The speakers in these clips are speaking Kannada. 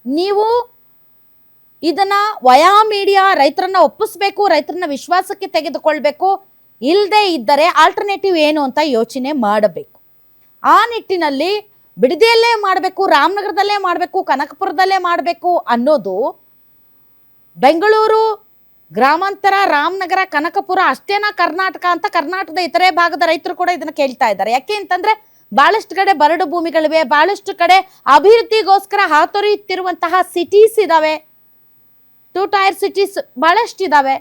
ನೀವು ಇದನ್ನ ವಯಾ ಮೀಡಿಯಾ ರೈತರನ್ನ ಒಪ್ಪಿಸ್ಬೇಕು, ರೈತರನ್ನ ವಿಶ್ವಾಸಕ್ಕೆ ತೆಗೆದುಕೊಳ್ಬೇಕು. ಇಲ್ಲದೆ ಇದ್ದರೆ ಆಲ್ಟರ್ನೇಟಿವ್ ಏನು ಅಂತ ಯೋಚನೆ ಮಾಡಬೇಕು. ಆ ನಿಟ್ಟಿನಲ್ಲಿ ಬಿಡದಿಯಲ್ಲೇ ಮಾಡಬೇಕು, ರಾಮನಗರದಲ್ಲೇ ಮಾಡಬೇಕು, ಕನಕಪುರದಲ್ಲೇ ಮಾಡಬೇಕು ಅನ್ನೋದು ಬೆಂಗಳೂರು ಗ್ರಾಮಾಂತರ, ರಾಮನಗರ, ಕನಕಪುರ ಅಷ್ಟೇನಾ ಕರ್ನಾಟಕ ಅಂತ ಕರ್ನಾಟಕದ ಇತರೆ ಭಾಗದ ರೈತರು ಕೂಡ ಇದನ್ನ ಕೇಳ್ತಾ ಇದ್ದಾರೆ. ಯಾಕೆ ಅಂತಂದ್ರೆ ಬಹಳಷ್ಟು ಕಡೆ ಬರಡು ಭೂಮಿಗಳಿವೆ, ಬಹಳಷ್ಟು ಕಡೆ ಅಭಿವೃದ್ಧಿಗೋಸ್ಕರ ಹಾತೊರೆಯುತ್ತಿರುವಂತಹ ಸಿಟೀಸ್ ಇದಾವೆ, 2 ಟೈರ್ ಸಿಟೀಸ್ ಬಹಳಷ್ಟು ಇದಾವೆ.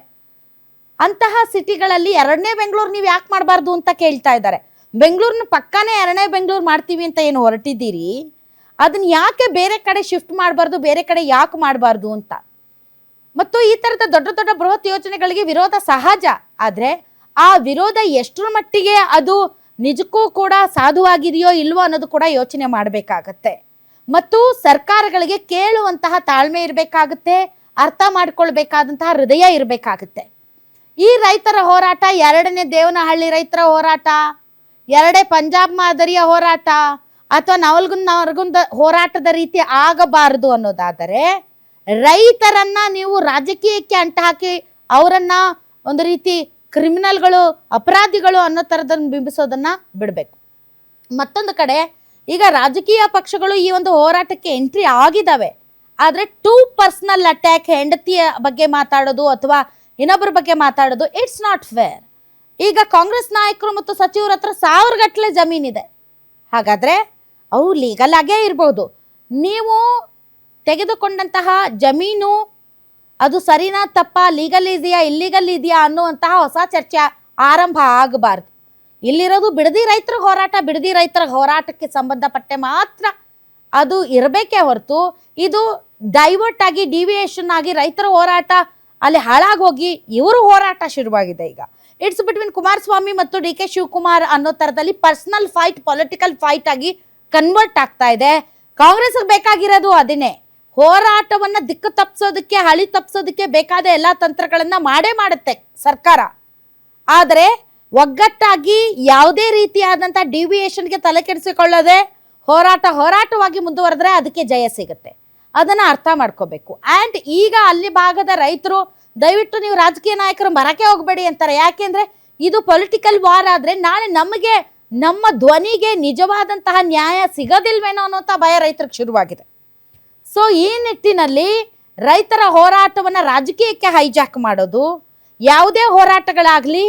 ಅಂತಹ ಸಿಟಿಗಳಲ್ಲಿ 2ನೇ ಬೆಂಗಳೂರು ನೀವು ಯಾಕೆ ಮಾಡಬಾರ್ದು ಅಂತ ಕೇಳ್ತಾ ಇದ್ದಾರೆ. ಬೆಂಗಳೂರಿನ ಪಕ್ಕನೇ 2ನೇ ಬೆಂಗಳೂರು ಮಾಡ್ತೀವಿ ಅಂತ ಏನು ಹೊರಟಿದ್ದೀರಿ, ಅದನ್ನ ಯಾಕೆ ಬೇರೆ ಕಡೆ ಶಿಫ್ಟ್ ಮಾಡಬಾರ್ದು, ಬೇರೆ ಕಡೆ ಯಾಕೆ ಮಾಡಬಾರ್ದು ಅಂತ. ಮತ್ತು ಈ ತರದ ದೊಡ್ಡ ದೊಡ್ಡ ಬೃಹತ್ ಯೋಜನೆಗಳಿಗೆ ವಿರೋಧ ಸಹಜ, ಆದ್ರೆ ಆ ವಿರೋಧ ಎಷ್ಟರ ಮಟ್ಟಿಗೆ ಅದು ನಿಜಕ್ಕೂ ಕೂಡ ಸಾಧುವಾಗಿದೆಯೋ ಇಲ್ವೋ ಅನ್ನೋದು ಕೂಡ ಯೋಚನೆ ಮಾಡಬೇಕಾಗತ್ತೆ. ಮತ್ತು ಸರ್ಕಾರಗಳಿಗೆ ಕೇಳುವಂತಹ ತಾಳ್ಮೆ ಇರಬೇಕಾಗುತ್ತೆ, ಅರ್ಥ ಮಾಡ್ಕೊಳ್ಬೇಕಾದಂತಹ ಹೃದಯ ಇರಬೇಕಾಗುತ್ತೆ. ಈ ರೈತರ ಹೋರಾಟ 2ನೇ ದೇವನಹಳ್ಳಿ ರೈತರ ಹೋರಾಟ, 2ನೇ ಪಂಜಾಬ್ ಮಾದರಿಯ ಹೋರಾಟ ಅಥವಾ ನವಲ್ಗುಂದ ಹೋರಾಟದ ರೀತಿ ಆಗಬಾರದು ಅನ್ನೋದಾದರೆ ರೈತರನ್ನ ನೀವು ರಾಜಕೀಯಕ್ಕೆ ಅಂಟ ಹಾಕಿ ಅವರನ್ನ ಒಂದು ರೀತಿ ಕ್ರಿಮಿನಲ್ಗಳು, ಅಪರಾಧಿಗಳು ಅನ್ನೋ ಥರದನ್ನು ಬಿಂಬಿಸೋದನ್ನ ಬಿಡಬೇಕು. ಮತ್ತೊಂದು ಕಡೆ ಈಗ ರಾಜಕೀಯ ಪಕ್ಷಗಳು ಈ ಒಂದು ಹೋರಾಟಕ್ಕೆ ಎಂಟ್ರಿ ಆಗಿದ್ದಾವೆ, ಆದರೆ ಟೂ ಪರ್ಸನಲ್ ಅಟ್ಯಾಕ್, ಹೆಂಡತಿಯ ಬಗ್ಗೆ ಮಾತಾಡೋದು ಅಥವಾ ಇನ್ನೊಬ್ಬರ ಬಗ್ಗೆ ಮಾತಾಡೋದು ಇಟ್ಸ್ ನಾಟ್ ಫೇರ್. ಈಗ ಕಾಂಗ್ರೆಸ್ ನಾಯಕರು ಮತ್ತು ಸಚಿವರ ಹತ್ರ 1000 ಗಟ್ಟಲೆ ಜಮೀನಿದೆ, ಹಾಗಾದ್ರೆ ಅವು ಲೀಗಲ್ ಆಗೇ ಇರ್ಬೋದು. ನೀವು ತೆಗೆದುಕೊಂಡಂತಹ ಜಮೀನು ಅದು ಸರಿನಾ ತಪ್ಪಾ, ಲೀಗಲ್ ಇದೆಯಾ ಇಲ್ಲೀಗಲ್ ಇದೆಯಾ ಅನ್ನುವಂತಹ ಹೊಸ ಚರ್ಚೆ ಆರಂಭ ಆಗಬಾರ್ದು. ಇಲ್ಲಿರೋದು ಬಿಡದಿ ರೈತರ ಹೋರಾಟ, ಬಿಡದಿ ರೈತರ ಹೋರಾಟಕ್ಕೆ ಸಂಬಂಧಪಟ್ಟೆ ಮಾತ್ರ ಅದು ಇರಬೇಕೇ ಹೊರತು ಇದು ಡೈವರ್ಟ್ ಆಗಿ ಡಿವಿಯೇಷನ್ ಆಗಿ ರೈತರ ಹೋರಾಟ ಅಲ್ಲಿ ಹಾಳಾಗೋಗಿ ಇವರು ಹೋರಾಟ ಶುರುವಾಗಿದೆ. ಈಗ ಇಟ್ಸ್ ಬಿಟ್ವೀನ್ ಕುಮಾರಸ್ವಾಮಿ ಮತ್ತು ಡಿ ಕೆ ಶಿವಕುಮಾರ್ ಅನ್ನೋ ಥರದಲ್ಲಿ ಪರ್ಸನಲ್ ಫೈಟ್, ಪೊಲಿಟಿಕಲ್ ಫೈಟ್ ಆಗಿ ಕನ್ವರ್ಟ್ ಆಗ್ತಾ ಇದೆ. ಕಾಂಗ್ರೆಸ್ಗೆ ಬೇಕಾಗಿರೋದು ಅದನ್ನೇ, ಹೋರಾಟವನ್ನ ದಿಕ್ಕು ತಪ್ಪಿಸೋದಕ್ಕೆ, ಹಳಿ ತಪ್ಪಿಸೋದಕ್ಕೆ ಬೇಕಾದ ಎಲ್ಲ ತಂತ್ರಗಳನ್ನ ಮಾಡೇ ಮಾಡುತ್ತೆ ಸರ್ಕಾರ. ಆದರೆ ಒಗ್ಗಟ್ಟಾಗಿ ಯಾವುದೇ ರೀತಿಯಾದಂಥ ಡಿವಿಯೇಷನ್ಗೆ ತಲೆ ಕೆಡಿಸಿಕೊಳ್ಳದೆ ಹೋರಾಟವಾಗಿ ಮುಂದುವರೆದ್ರೆ ಅದಕ್ಕೆ ಜಯ ಸಿಗುತ್ತೆ. ಅದನ್ನ ಅರ್ಥ ಮಾಡ್ಕೋಬೇಕು. ಆ್ಯಂಡ್ ಈಗ ಅಲ್ಲಿ ಭಾಗದ ರೈತರು ದಯವಿಟ್ಟು ನೀವು ರಾಜಕೀಯ ನಾಯಕರು ಮರಕ್ಕೆ ಹೋಗಬೇಡಿ ಅಂತಾರೆ. ಯಾಕೆಂದ್ರೆ ಇದು ಪೊಲಿಟಿಕಲ್ ವಾರ್ ಆದ್ರೆ ನಾಳೆ ನಮಗೆ ನಮ್ಮ ಧ್ವನಿಗೆ ನಿಜವಾದಂತಹ ನ್ಯಾಯ ಸಿಗೋದಿಲ್ವೇನೋ ಅನ್ನೋಂಥ ಭಯ ರೈತರಿಗೆ ಶುರುವಾಗಿದೆ. ಸೊ ಈ ನಿಟ್ಟಿನಲ್ಲಿ ರೈತರ ಹೋರಾಟವನ್ನು ರಾಜಕೀಯಕ್ಕೆ ಹೈಜಾಕ್ ಮಾಡೋದು, ಯಾವುದೇ ಹೋರಾಟಗಳಾಗಲಿ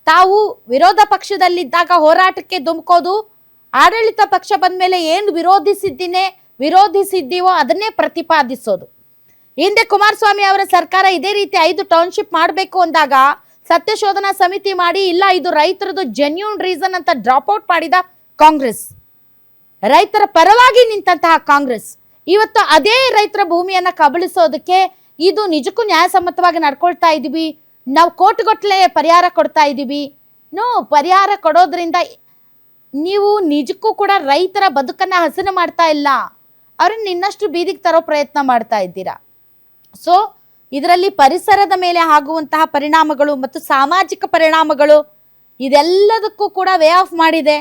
ತಾವು ವಿರೋಧ ಪಕ್ಷದಲ್ಲಿದ್ದಾಗ ಹೋರಾಟಕ್ಕೆ ಧುಮುಕೋದು, ಆಡಳಿತ ಪಕ್ಷ ಬಂದ ಮೇಲೆ ಏನು ವಿರೋಧಿಸಿದ್ದೀವೋ ಅದನ್ನೇ ಪ್ರತಿಪಾದಿಸೋದು. ಹಿಂದೆ ಕುಮಾರಸ್ವಾಮಿ ಅವರ ಸರ್ಕಾರ ಇದೇ ರೀತಿ 5 ಟೌನ್ಶಿಪ್ ಮಾಡಬೇಕು ಅಂದಾಗ ಸತ್ಯಶೋಧನಾ ಸಮಿತಿ ಮಾಡಿ ಇಲ್ಲ ಇದು ರೈತರದು ಜೆನ್ಯೂನ್ ರೀಸನ್ ಅಂತ ಡ್ರಾಪ್ ಔಟ್ ಮಾಡಿದ ಕಾಂಗ್ರೆಸ್, ರೈತರ ಪರವಾಗಿ ನಿಂತಹ ಕಾಂಗ್ರೆಸ್ ಇವತ್ತು ಅದೇ ರೈತರ ಭೂಮಿಯನ್ನ ಕಬಳಿಸೋದಕ್ಕೆ ಇದು ನಿಜಕ್ಕೂ ನ್ಯಾಯಸಮ್ಮತವಾಗಿ ನಡ್ಕೊಳ್ತಾ ಇದೀವಿ, ನಾವು ಕೋಟಿಗಟ್ಟಲೆ ಪರಿಹಾರ ಕೊಡ್ತಾ ಇದ್ದೀವಿ. ಪರಿಹಾರ ಕೊಡೋದ್ರಿಂದ ನೀವು ನಿಜಕ್ಕೂ ಕೂಡ ರೈತರ ಬದುಕನ್ನ ಹಸನು ಮಾಡ್ತಾ ಇಲ್ಲ, ಅವ್ರನ್ನ ಇನ್ನಷ್ಟು ಬೀದಿಗೆ ತರೋ ಪ್ರಯತ್ನ ಮಾಡ್ತಾ ಇದ್ದೀರಾ. ಸೊ ಇದರಲ್ಲಿ ಪರಿಸರದ ಮೇಲೆ ಆಗುವಂತಹ ಪರಿಣಾಮಗಳು ಮತ್ತು ಸಾಮಾಜಿಕ ಪರಿಣಾಮಗಳು ಇದೆಲ್ಲದಕ್ಕೂ ಕೂಡ ವೇ ಆಫ್ ಮಾಡಿದೆ.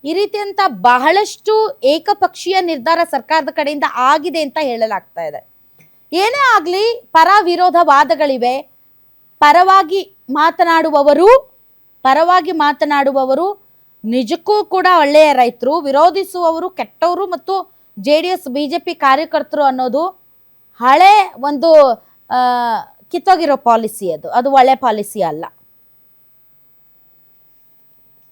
ಈ ರೀತಿಯಂತ ಬಹಳಷ್ಟು ಏಕಪಕ್ಷೀಯ ನಿರ್ಧಾರ ಸರ್ಕಾರದ ಕಡೆಯಿಂದ ಆಗಿದೆ ಅಂತ ಹೇಳಲಾಗ್ತಾ ಇದೆ. ಏನೇ ಆಗಲಿ ಪರ ವಿರೋಧ ವಾದಗಳಿವೆ. ಪರವಾಗಿ ಮಾತನಾಡುವವರು ನಿಜಕ್ಕೂ ಕೂಡ ಒಳ್ಳೆಯ ರೈತರು, ವಿರೋಧಿಸುವವರು ಕೆಟ್ಟವರು ಮತ್ತು JDS BJP ಕಾರ್ಯಕರ್ತರು ಅನ್ನೋದು ಹಳೆ ಒಂದು ಕಿತ್ತೋಗಿರೋ ಪಾಲಿಸಿ, ಅದು ಒಳ್ಳೆ ಪಾಲಿಸಿ ಅಲ್ಲ.